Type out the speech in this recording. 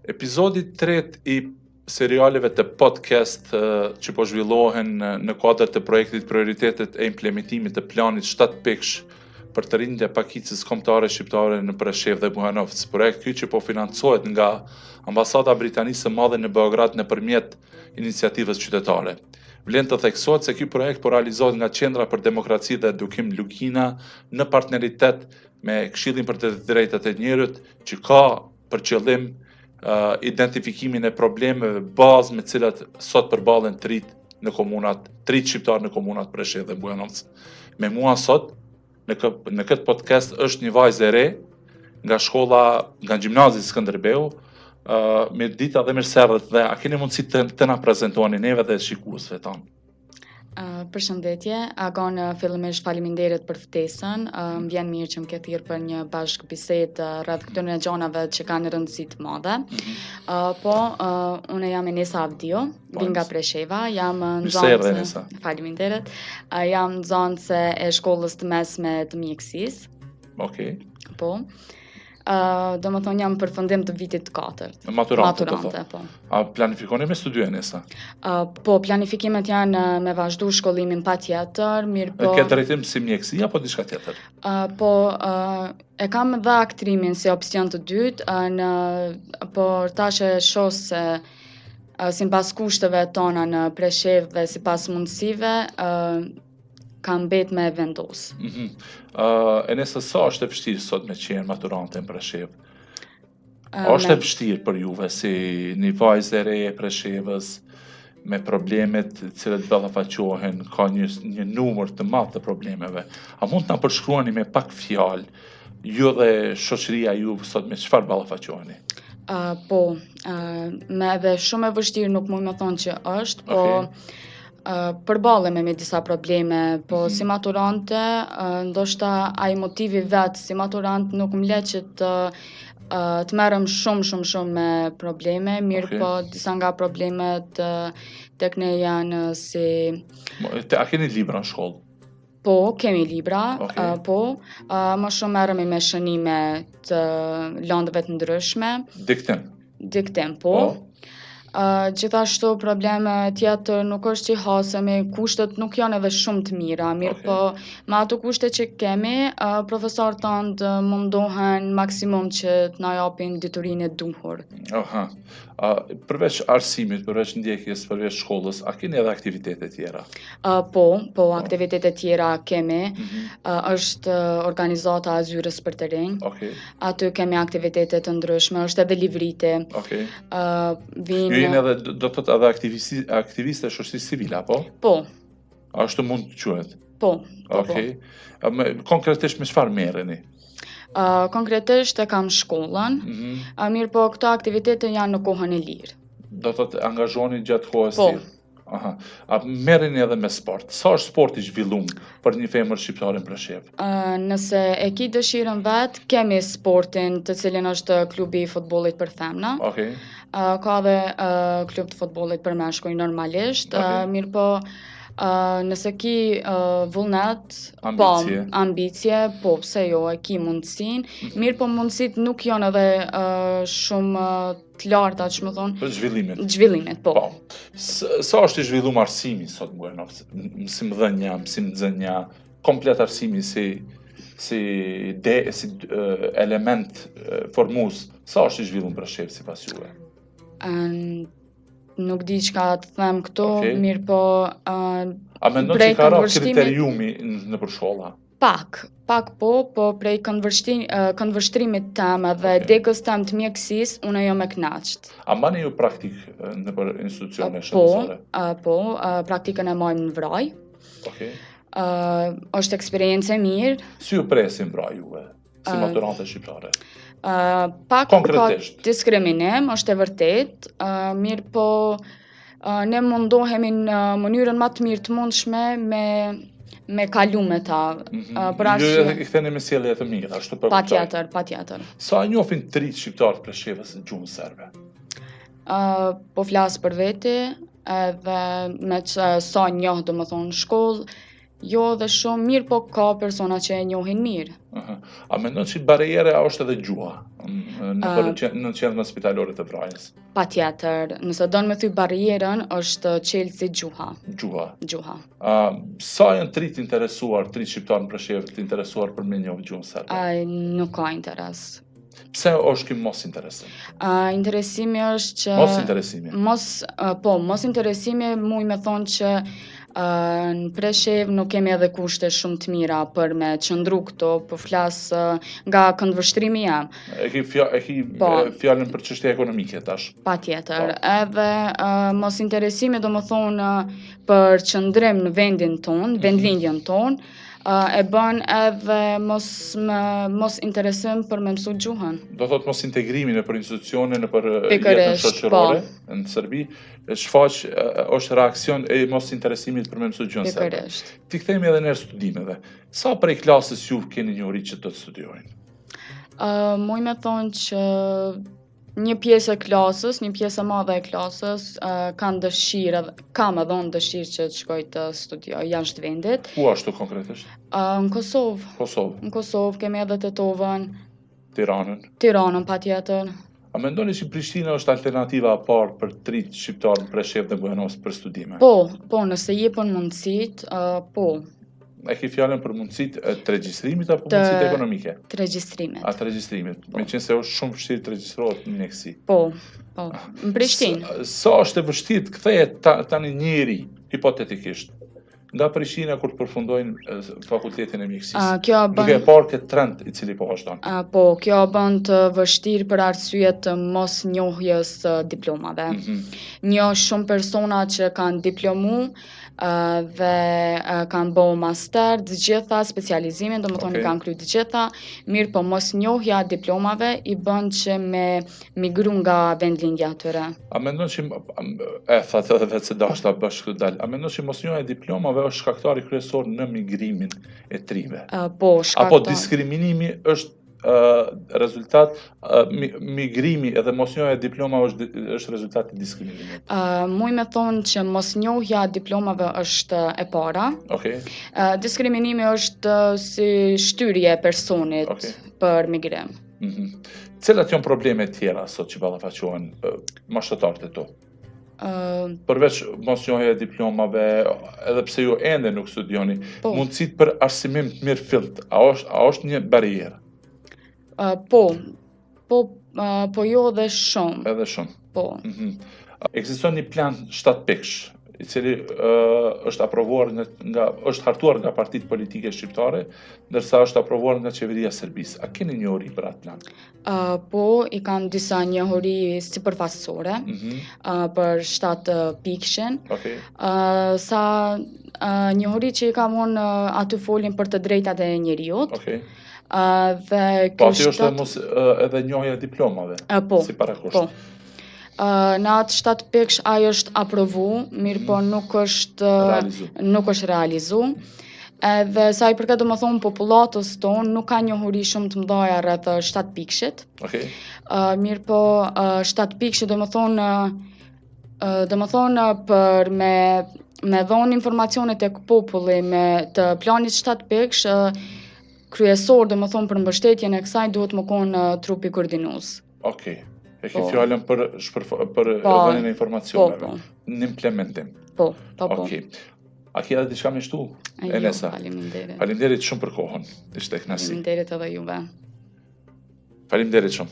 Epizodi 3 i serialeve të podcast që po zhvillohen në kuadër të projektit Prioritetet e implementimit të planit 7 pikësh për të rinjtë e pakicës kombëtare shqiptare në Preshevë dhe Bujanovc. Projekt ky që po financohet nga Ambasada Britanisë së Madhe në Beograd nëpërmjet iniciativës qytetare. Vlen të theksohet se ky projekt po realizohet nga Qendra për Demokraci dhe Edukim Lukina në partneritet me Këshillin për të Drejtat e Njerit, që ka për qëllim identifikimin e problemeve bazë me cilat sot përballen trit shqiptar në komunat Preshevë dhe Bujanovc. Me mua sot në këtë podcast është një vajzë e re nga shkolla, nga gjimnazi Skënderbeu. Mirëdita dhe mirëserdhët, dhe a keni mundësi të na prezantoni neve dhe shikuesve tanë? Përshëndetje, Agon fillimisht faleminderit për ftesën. Më vjen mirë që më ke thirrë për një bashkë bisedë rreth këtyre gjanave që kanë rëndësi të madhe. Unë jam Enesa Avdio, vi nga Presheva, jam nxënëse. Faleminderit. Jam nxënëse e shkollës të mesme të mjekësisë. Okej. Po. Do më thonë jam përfundim të vitit 4. Maturante, po. A planifikoni me studio Enesa? Po, planifikimet janë me vazhdu shkollimin patjetër, mirë po... Ke drejtim si mjekësi apo diçka tjetër? E kam dhe aktrimin si opsion të dytë, por tash e shoh se sipas kushteve tona në Preshevë dhe sipas mundësive, kam bet me vendos. Enesa, sa është e vështirë sot me qenë maturante në Preshevë? Është e vështirë për juve si një vajzë e re e Preshevës me problemet të cilat ballafaqohen, ka një numër të madh të problemeve. A mund të na përshkruani me pak fjalë ju dhe shoqëria ju sot me çfarë ballafaqoheni? Me edhe shumë e vështirë nuk mund të thonë që është, po përballem me disa probleme, po si maturante, ndoshta ai motivi vet si maturant nuk më le që të merrem shumë me probleme, mirë po disa nga problemet tek ne janë si... A keni libra në shkollë? Po, kemi libra, më shumë merremi me shënime të lëndëve të ndryshme. Diktim, po. Gjithashtu probleme tjetër nuk është që hasemi, kushtet nuk janë edhe shumë të mira, mirë po me ato kushte që kemi, profesorët tanë mundohen maksimum që të na japin diturinë e duhur. Përveç arsimit, përveç ndjekjes, përveç shkollës, a keni edhe aktivitete tjera? Po, aktivitete tjera kemi. Është organizata e Zyrës për të rinj. Aty kemi aktivitete të ndryshme, është edhe livrite. Ju jeni edhe, do të thotë, edhe aktiviste shoqërisë civile, apo? Po. Ashtu mund të quhet? Po. Konkretisht me çfarë merreni? Konkretisht e kam shkollën, mirë po këto aktivitete janë në kohën e lirë. Do të thotë angazhoni gjatë kohës lirë? A merreni edhe me sport? Sa është sporti zhvillum për një femër shqiptare në Preshevë? Nëse e ki dëshirën vet, kemi sportin të cilin është klubi i futbollit për femna. Ka dhe klub të futbollit për meshkuj normalisht, mirë po nëse ki vullnet, ambicje, po pse jo, e ki mundësin, mirë po mundësit nuk janë edhe shumë të larta, që më thonë. Për zhvillimet, po. Sa është i zhvillum arsimi sot në Bujanovc? Mësimdhënia, mësimnxënia, komplet arsimi si element formues, sa është i zhvillum në Preshevë sipas juve? Nuk di çka të them këtu, mirë po... A mendon që ka rrë kriteriumi në për shkolla? Pak po prej këndvështrimit tem dhe degës tem të mjekësisë, unë jam e kënaqur. A mbani ju praktik në për institucione shëndetësore? Po, praktikën e marrim në Vraj. Është eksperiencë e mirë. Si ju presin Vraj juve, si maturante shqiptare? Pak ka diskriminim, është e vërtet, mirë po ne mundohemi në mënyrën më të mirë të mundshme me kalu me ta. Ju i ktheni me sjellje të mirë, ashtu për patjetër. Sa njohin të rinj shqiptar të Preshevës në gjuhën serbe? Po flas për veti, edhe me sa njoh domethënë në shkollë, jo dhe shumë mirë, po ka persona që e njohin mirë. A mendon që barriere është edhe gjuha? në qendrën spitalore të Vrajës. Patjetër, nëse don me thy barrierën, është çelësi gjuha. Gjuha. Sa janë trit interesuar, trit shqiptar në Preshevë të interesuar për me njohë gjuhën serbe? Nuk ka interes. Pse është ky mos interesim? Interesimi është që mos interesimi muj me thonë që në Preshevë nuk kemi edhe kushte shumë të mira për me qëndru këto, po flas nga këndvështrimi jam. E ki fjalën për çështje ekonomike tash. Patjetër. Edhe mos interesimi do më thonë për qëndrim në vendin ton, vendlindjen ton, e bën edhe mos interesim për me mësu gjuhën. Do thot mos integrimi në për institucione, në për jetën shoqërore në Serbi, shfaq është reakcion e mos interesimit për me mësu gjuhën serbe. Ti kthehemi edhe në studimeve. Sa prej klasës ju keni njohuri që do të studiojnë? Muj me thonë që një pjesë e klasës, një pjesë e madhe e klasës kam edhe unë dëshirë që të shkoj të studioj jashtë vendit. Ku ashtu konkretisht? Në Kosovë. Në Kosovë, kemi edhe Tetovën. Tiranën, patjetër. A mendoni që Prishtina është alternativa e parë për trit shqiptar në Preshevë dhe Bujanovë për studime? Po, nëse jepën mundësitë, po. E ki fjallën për mundësitë të regjistrimit apo mundësitë ekonomike? Të regjistrimit. Të regjistrimit. Me qenë se është shumë vështirë të regjistrohet në mjekësi. Po. Në Prishtinë. Sa është e vështirë të kthehet tani njëri, hipotetikisht, nga Prishtina kur të përfundojnë fakultetin e mjekësisë? Duke e parë këtë trend i cili po vazhdon. Po, kjo bën të vështirë për arsye të mos njohjes diplomave. Një shumë persona që kanë diplomu dhe kanë bëu master, të gjitha specializimin, do më thonë kanë kryer të gjitha, mirë po mos njohja diplomave i bën që me migru nga vendlindja atyre. A mendon që thatë edhe vetë se dashta bashkë dal. A mendon që mos njohja diplomave është shkaktari kryesor në migrimin e trive? Po, shkaktar. Apo diskriminimi është rezultat migrimi edhe mosnjohja e diplomave është rezultat i diskriminimit? Muj me thonë që mosnjohja e diplomave është e para. Diskriminimi është si shtyrje e personit për migrim. Cilat janë probleme tjera sot që ballafaqohen mashtëtarët e tu? Përveç mosnjohja e diplomave, edhe pse ju ende nuk studioni, mundësitë për arsimim të mirë fillt, a është një barrierë? Po jo dhe shumë. Edhe shumë. Po. Ekziston një plan 7 pikësh, i cili është aprovuar është hartuar nga partitë politike shqiptare, ndërsa është aprovuar nga qeveria e Serbisë. A keni njohuri për atë plan? Po, i kam disa njohuri sipërfaqësore për 7 pikëshin. Sa njohuri që i kam unë aty folin për të drejtat e njeriut. Po aty është edhe njohja e diplomave, si parakusht. Në atë 7 pikësh ajo është aprovu, mirë po nuk është realizu. Edhe sa i përket do më thonë popullatës tonë, nuk ka njohuri shumë të mdhaja rreth 7 pikëshit. Mirë po 7 pikëshit do më thonë për me dhonë informacionet e populli me të planit 7 pikësh, kryesor, dhe më thonë për mbështetjen e kësaj, duhet më konë trupi koordinues. E ki fjallën për dhënien e informacioneve, në implementim. Po. A ki edhe diçka me shtu? Faleminderit. Faleminderit shumë për kohën, ishte kënaqësi. Faleminderit edhe juve. Faleminderit shumë.